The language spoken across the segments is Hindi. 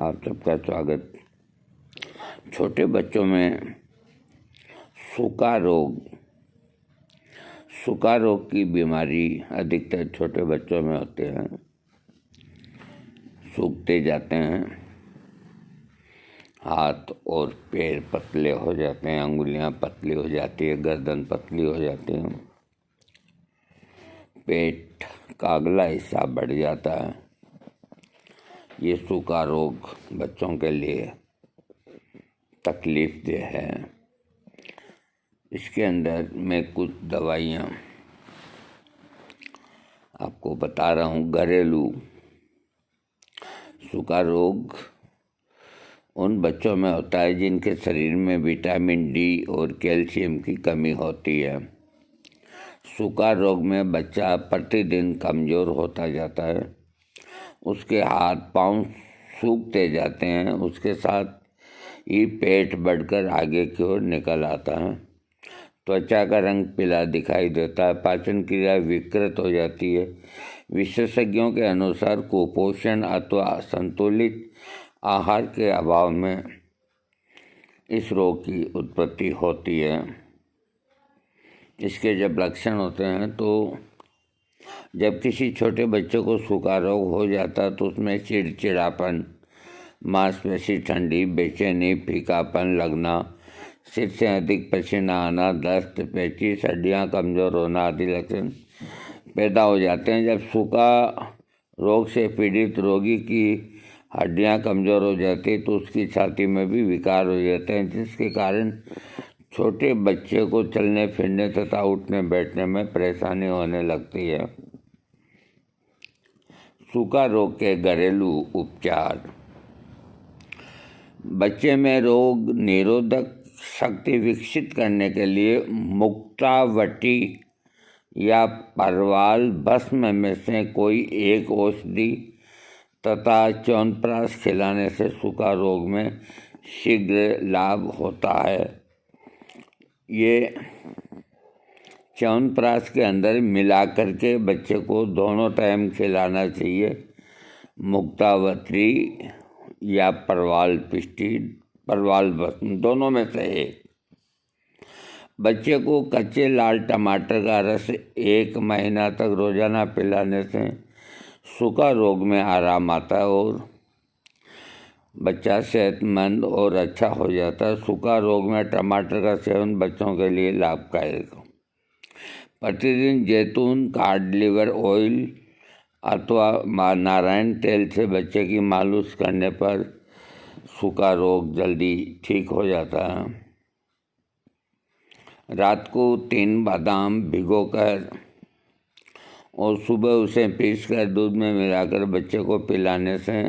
आप सबका स्वागत। छोटे बच्चों में सूखा रोग की बीमारी अधिकतर छोटे बच्चों में होते हैं। सूखते जाते हैं, हाथ और पैर पतले हो जाते हैं, अंगुलियां पतली हो जाती है, गर्दन पतली हो जाती है, पेट का अगला हिस्सा बढ़ जाता है। ये सूखा रोग बच्चों के लिए तकलीफदेह है। इसके अंदर मैं कुछ दवाइयाँ आपको बता रहा हूँ। घरेलू सूखा रोग उन बच्चों में होता है जिनके शरीर में विटामिन डी और कैल्शियम की कमी होती है। सूखा रोग में बच्चा प्रतिदिन कमज़ोर होता जाता है, उसके हाथ पांव सूखते जाते हैं, उसके साथ ही पेट बढ़कर आगे की ओर निकल आता है, त्वचा का रंग पीला दिखाई देता है, पाचन क्रिया विकृत हो जाती है। विशेषज्ञों के अनुसार कुपोषण अथवा संतुलित आहार के अभाव में इस रोग की उत्पत्ति होती है। इसके जब लक्षण होते हैं तो जब किसी छोटे बच्चे को सूखा रोग हो जाता है तो उसमें चिड़चिड़ापन, मांसपेशी ठंडी, बेचैनी, फीकापन लगना, सिर से अधिक पसीना आना, दस्त, पेचिश, हड्डियाँ कमज़ोर होना आदि लक्षण पैदा हो जाते हैं। जब सूखा रोग से पीड़ित रोगी की हड्डियाँ कमज़ोर हो जाती है तो उसकी छाती में भी विकार हो जाते हैं, जिसके कारण छोटे बच्चे को चलने फिरने तथा उठने बैठने में परेशानी होने लगती है। सूखा रोग के घरेलू उपचार। बच्चे में रोग निरोधक शक्ति विकसित करने के लिए मुक्तावटी या परवाल भस्म में से कोई एक औषधि तथा च्यवनप्राश खिलाने से सूखा रोग में शीघ्र लाभ होता है। ये च्यवनप्राश के अंदर मिला करके बच्चे को दोनों टाइम खिलाना चाहिए। मुक्तावती या परवाल भस्म, दोनों में से एक। बच्चे को कच्चे लाल टमाटर का रस 1 महीना तक रोजाना पिलाने से सूखा रोग में आराम आता है और बच्चा सेहतमंद और अच्छा हो जाता है। सूखा रोग में टमाटर का सेवन बच्चों के लिए लाभदायक। प्रतिदिन जैतून, कॉड लिवर ऑयल अथवा नारायण तेल से बच्चे की मालिश करने पर सूखा रोग जल्दी ठीक हो जाता है। रात को 3 बादाम भिगोकर और सुबह उसे पीसकर दूध में मिलाकर बच्चे को पिलाने से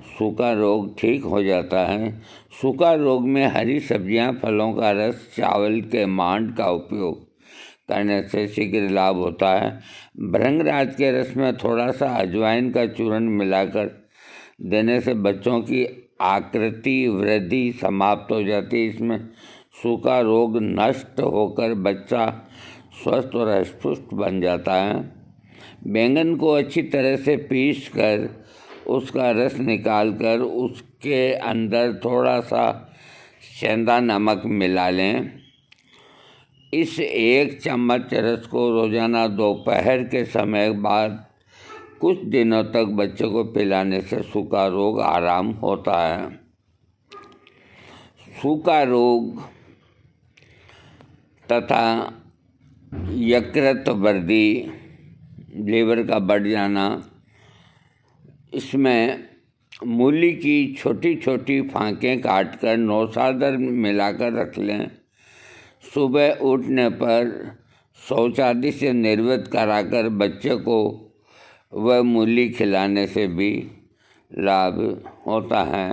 सूखा रोग ठीक हो जाता है। सूखा रोग में हरी सब्जियां, फलों का रस, चावल के मांड का उपयोग करने से शीघ्र लाभ होता है। भृंगराज के रस में थोड़ा सा अजवाइन का चूर्ण मिलाकर देने से बच्चों की आकृति वृद्धि समाप्त हो जाती है। इसमें सूखा रोग नष्ट होकर बच्चा स्वस्थ और हष्टपुष्ट बन जाता है। बैंगन को अच्छी तरह से पीस कर उसका रस निकालकर उसके अंदर थोड़ा सा सेंधा नमक मिला लें। इस 1 चम्मच रस को रोजाना दोपहर के समय बाद कुछ दिनों तक बच्चे को पिलाने से सूखा रोग आराम होता है। सूखा रोग तथा यकृत वृद्धि, लीवर का बढ़ जाना, इसमें मूली की छोटी छोटी फांकें काटकर नौशादर मिलाकर रख लें। सुबह उठने पर शौच आदि से निर्वृत कराकर बच्चे को वह मूली खिलाने से भी लाभ होता है।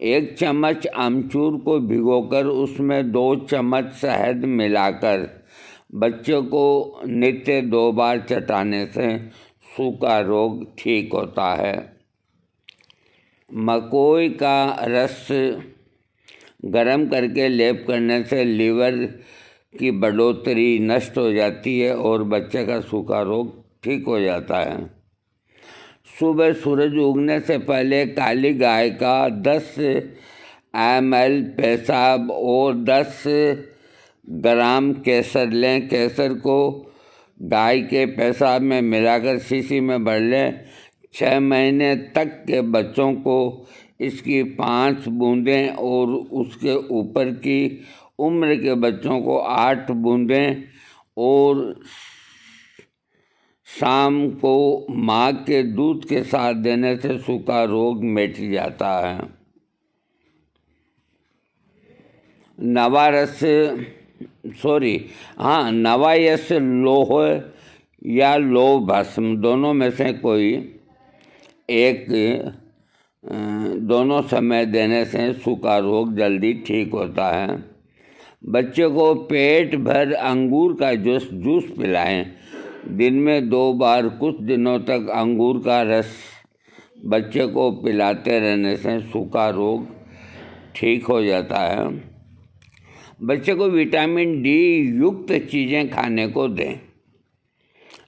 1 चम्मच अमचूर को भिगोकर उसमें 2 चम्मच शहद मिलाकर बच्चे को नित्य 2 बार चटाने से सूखा रोग ठीक होता है। मकोई का रस गर्म करके लेप करने से लीवर की बढ़ोतरी नष्ट हो जाती है और बच्चे का सूखा रोग ठीक हो जाता है। सुबह सूरज उगने से पहले काली गाय का 10 ml पेशाब और 10 ग्राम केसर लें। केसर को गाय के पेशाब में मिलाकर शीशी में भर लें। 6 महीने तक के बच्चों को इसकी 5 बूंदें और उसके ऊपर की उम्र के बच्चों को 8 बूंदें और शाम को माँ के दूध के साथ देने से सूखा रोग मिट जाता है। नवायस लोह या लोह भस्म दोनों में से कोई एक दोनों समय देने से सूखा रोग जल्दी ठीक होता है। बच्चे को पेट भर अंगूर का जूस पिलाएं। दिन में 2 बार कुछ दिनों तक अंगूर का रस बच्चे को पिलाते रहने से सूखा रोग ठीक हो जाता है। बच्चे को विटामिन डी युक्त चीज़ें खाने को दें।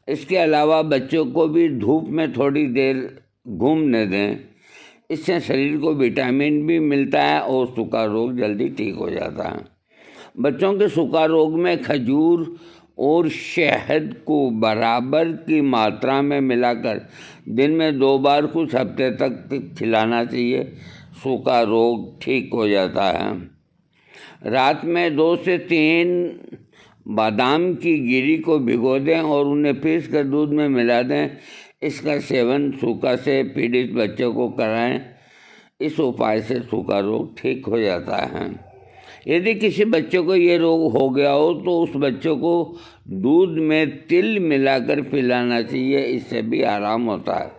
इसके अलावा बच्चों को भी धूप में थोड़ी देर घूमने दें। इससे शरीर को विटामिन भी मिलता है और सूखा रोग जल्दी ठीक हो जाता है। बच्चों के सूखा रोग में खजूर और शहद को बराबर की मात्रा में मिलाकर दिन में 2 बार कुछ हफ्ते तक खिलाना चाहिए। सूखा रोग ठीक हो जाता है। रात में 2 से 3 बादाम की गिरी को भिगो दें और उन्हें पीस कर दूध में मिला दें। इसका सेवन सूखा से पीड़ित बच्चों को कराएं। इस उपाय से सूखा रोग ठीक हो जाता है। यदि किसी बच्चे को ये रोग हो गया हो तो उस बच्चे को दूध में तिल मिलाकर पिलाना चाहिए। इससे भी आराम होता है।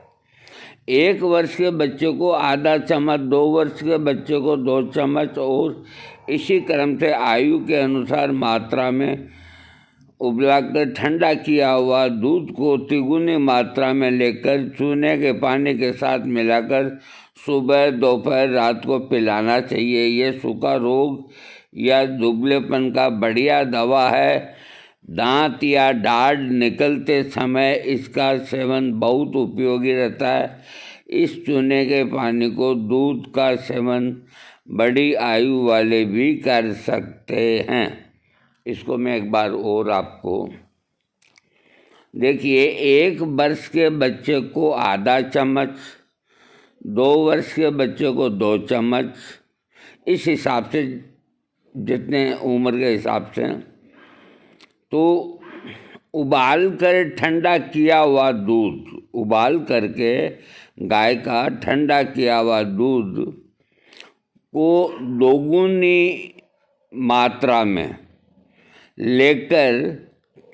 1 वर्ष के बच्चे को आधा चम्मच, 2 वर्ष के बच्चे को 2 चम्मच और इसी क्रम से आयु के अनुसार मात्रा में उबलाकर ठंडा किया हुआ दूध को तिगुनी मात्रा में लेकर चूने के पानी के साथ मिलाकर सुबह, दोपहर, रात को पिलाना चाहिए। ये सूखा रोग या दुबलेपन का बढ़िया दवा है। दांत या दाढ़ निकलते समय इसका सेवन बहुत उपयोगी रहता है। इस चूने के पानी को दूध का सेवन बड़ी आयु वाले भी कर सकते हैं। इसको मैं एक बार और आपको देखिए। 1 वर्ष के बच्चे को आधा चम्मच, 2 वर्ष के बच्चे को 2 चम्मच, इस हिसाब से जितने उम्र के हिसाब से, तो उबाल कर ठंडा किया हुआ दूध, उबाल करके गाय का ठंडा किया हुआ दूध को 2 गुनी मात्रा में लेकर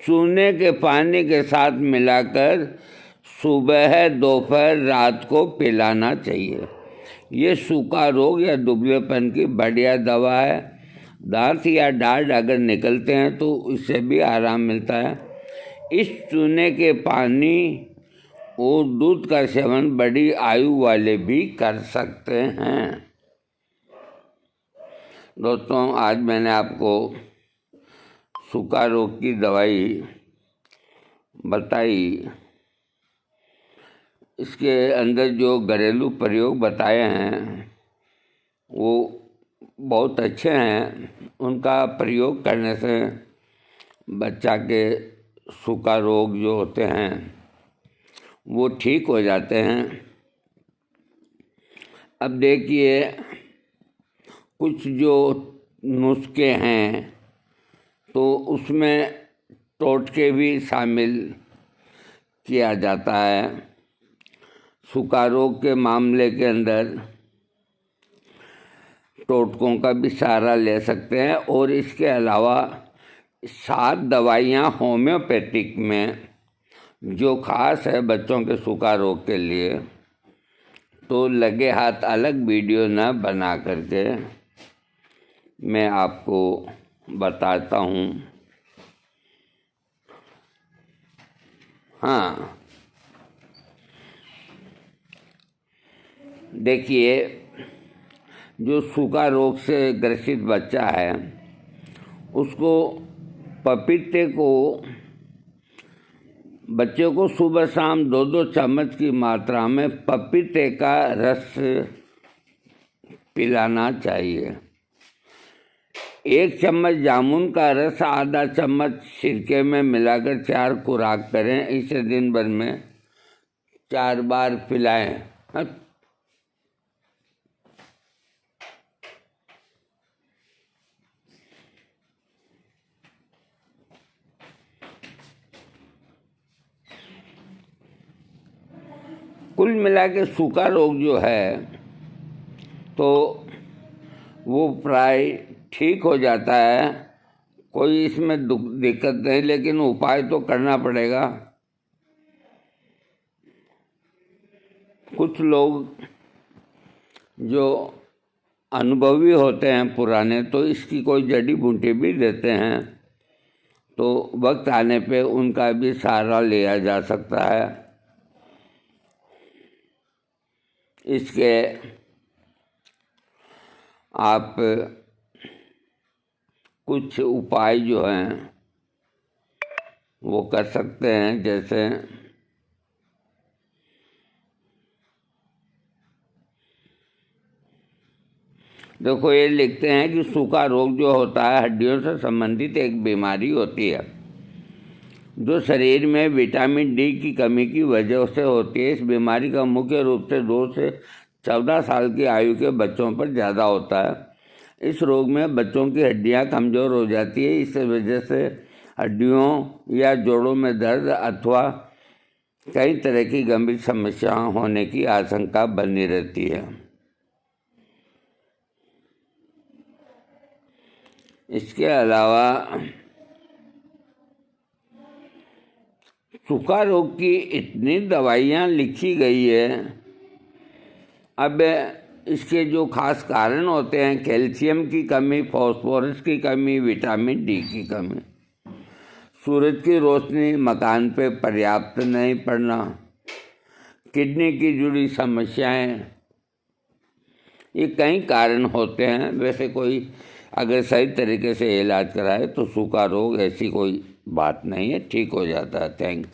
चूने के पानी के साथ मिलाकर सुबह, दोपहर, रात को पिलाना चाहिए। ये सूखा रोग या दुबलेपन की बढ़िया दवा है। दांत या दाढ़ अगर निकलते हैं तो इससे भी आराम मिलता है। इस चूने के पानी और दूध का सेवन बड़ी आयु वाले भी कर सकते हैं। दोस्तों, आज मैंने आपको सूखा रोग की दवाई बताई। इसके अंदर जो घरेलू प्रयोग बताए हैं वो बहुत अच्छे हैं। उनका प्रयोग करने से बच्चा के सूखा रोग जो होते हैं वो ठीक हो जाते हैं। अब देखिए, कुछ जो नुस्खे हैं तो उसमें टोटके भी शामिल किया जाता है। सूखा रोग के मामले के अंदर टोटकों का भी सहारा ले सकते हैं। और इसके अलावा 7 दवाइयाँ होम्योपैथिक में जो खास है बच्चों के सूखा रोग के लिए, तो लगे हाथ अलग वीडियो न बना करके मैं आपको बताता हूँ। हाँ, देखिए, जो सूखा रोग से ग्रसित बच्चा है उसको पपीते को बच्चे को सुबह शाम 2-2 चम्मच की मात्रा में पपीते का रस पिलाना चाहिए। 1 चम्मच जामुन का रस आधा चम्मच सिरके में मिलाकर 4 खुराक करें। इसे दिन भर में 4 बार पिलाएं। कुल मिला के सूखा रोग जो है तो वो प्राय ठीक हो जाता है, कोई इसमें दिक्कत नहीं, लेकिन उपाय तो करना पड़ेगा। कुछ लोग जो अनुभवी होते हैं पुराने, तो इसकी कोई जड़ी बूटी भी देते हैं, तो वक्त आने पे उनका भी सहारा लिया जा सकता है। इसके आप कुछ उपाय जो हैं वो कर सकते हैं। जैसे देखो, ये लिखते हैं कि सूखा रोग जो होता है हड्डियों से संबंधित एक बीमारी होती है जो शरीर में विटामिन डी की कमी की वजह से होती है। इस बीमारी का मुख्य रूप से 2 से 14 साल की आयु के बच्चों पर ज़्यादा होता है। इस रोग में बच्चों की हड्डियां कमज़ोर हो जाती है। इस वजह से हड्डियों या जोड़ों में दर्द अथवा कई तरह की गंभीर समस्याएं होने की आशंका बनी रहती है। इसके अलावा सूखा रोग की इतनी दवाइयाँ लिखी गई है। अब इसके जो खास कारण होते हैं, कैल्शियम की कमी, फास्फोरस की कमी, विटामिन डी की कमी, सूरज की रोशनी मकान पे पर्याप्त नहीं पड़ना, किडनी की जुड़ी समस्याएं, ये कई कारण होते हैं। वैसे कोई अगर सही तरीके से इलाज कराए तो सूखा रोग ऐसी कोई बात नहीं है, ठीक हो जाता है। थैंक्स।